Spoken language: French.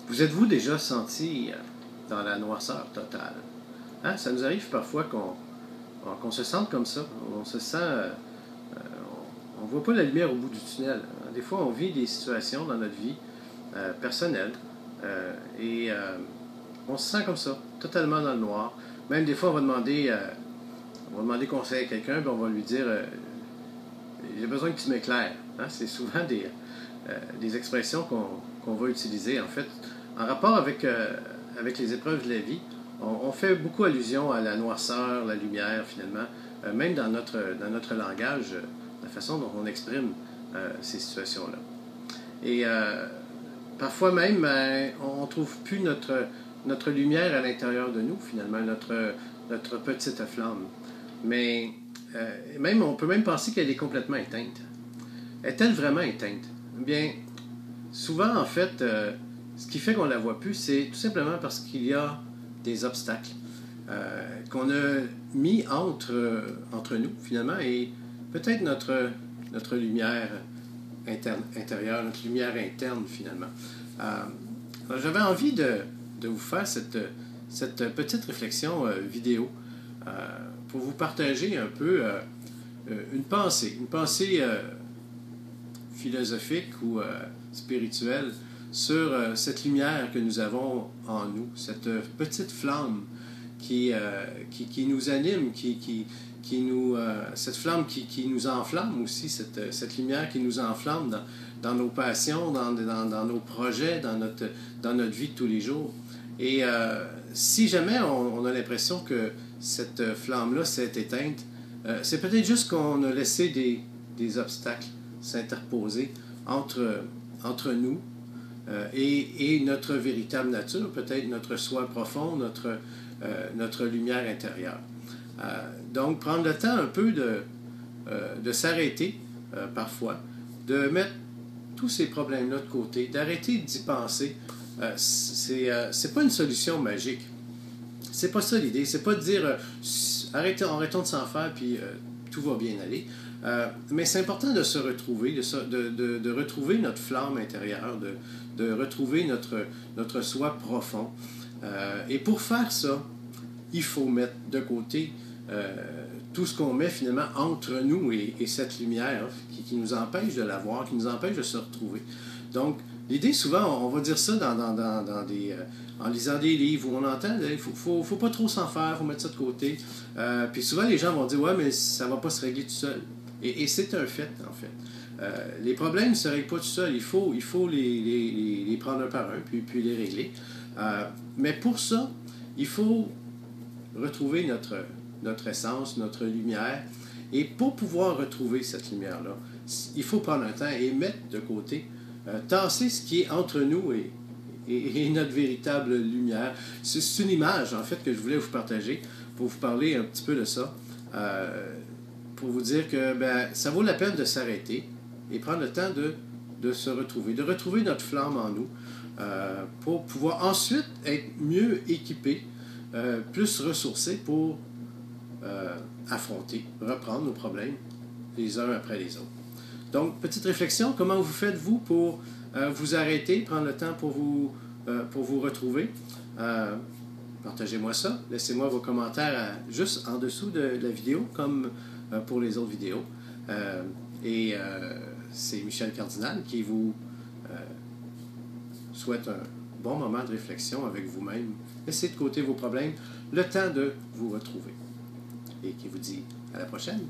Vous êtes-vous déjà senti dans la noirceur totale? Hein? Ça nous arrive parfois qu'on se sente comme ça. On se sent... on ne voit pas la lumière au bout du tunnel. Des fois, on vit des situations dans notre vie personnelle et on se sent comme ça, totalement dans le noir. Même des fois, on va demander conseil à quelqu'un, puis on va lui dire j'ai besoin que tu m'éclaires. Hein? C'est souvent des expressions qu'on va utiliser. En fait, en rapport avec les épreuves de la vie, on fait beaucoup allusion à la noirceur, la lumière, finalement, même dans notre langage, la façon dont on exprime ces situations-là. Et parfois même, on ne trouve plus notre lumière à l'intérieur de nous, finalement, notre petite flamme. Mais même, on peut même penser qu'elle est complètement éteinte. Est-elle vraiment éteinte? Bien, souvent, en fait, ce qui fait qu'on ne la voit plus, c'est tout simplement parce qu'il y a des obstacles qu'on a mis entre nous, finalement, et peut-être notre lumière intérieure, notre lumière interne, finalement. J'avais envie de vous faire cette petite réflexion vidéo pour vous partager un peu une pensée philosophique ou spirituelle sur cette lumière que nous avons en nous, cette petite flamme qui nous anime, cette flamme qui nous enflamme aussi, cette lumière qui nous enflamme dans nos passions, dans nos projets, dans notre vie de tous les jours. Et si jamais on a l'impression que cette flamme-là s'est éteinte, c'est peut-être juste qu'on a laissé des obstacles s'interposer entre nous et notre véritable nature, peut-être notre soi profond, notre lumière intérieure. Donc, prendre le temps un peu de s'arrêter parfois, de mettre tous ces problèmes-là de côté, d'arrêter d'y penser. C'est pas une solution magique. C'est pas ça l'idée. C'est pas de dire arrêtons de s'en faire puis tout va bien aller. Mais c'est important de se retrouver, de retrouver notre flamme intérieure, de retrouver notre soi profond. Et pour faire ça, il faut mettre de côté tout ce qu'on met finalement entre nous et cette lumière qui nous empêche de la voir, qui nous empêche de se retrouver. Donc, l'idée, souvent, on va dire ça en lisant des livres où on entend il faut pas trop s'en faire, il faut mettre ça de côté. Puis souvent, les gens vont dire ouais, mais ça va pas se régler tout seul. Et c'est un fait, en fait. Les problèmes ne se règlent pas tout seul. Il faut les prendre un par un, puis les régler. Mais pour ça, il faut retrouver notre essence, notre lumière. Et pour pouvoir retrouver cette lumière-là, il faut prendre un temps et mettre de côté, tasser ce qui est entre nous et notre véritable lumière. C'est une image, en fait, que je voulais vous partager pour vous parler un petit peu de ça. Pour vous dire que ça vaut la peine de s'arrêter et prendre le temps de se retrouver, de retrouver notre flamme en nous pour pouvoir ensuite être mieux équipé, plus ressourcé pour affronter, reprendre nos problèmes les uns après les autres. Donc, petite réflexion, comment vous faites-vous pour vous arrêter, prendre le temps pour vous retrouver? Partagez-moi ça, laissez-moi vos commentaires juste en dessous de la vidéo, comme pour les autres vidéos. C'est Michel Cardinal qui vous souhaite un bon moment de réflexion avec vous-même. Laissez de côté vos problèmes, le temps de vous retrouver. Et qui vous dit à la prochaine.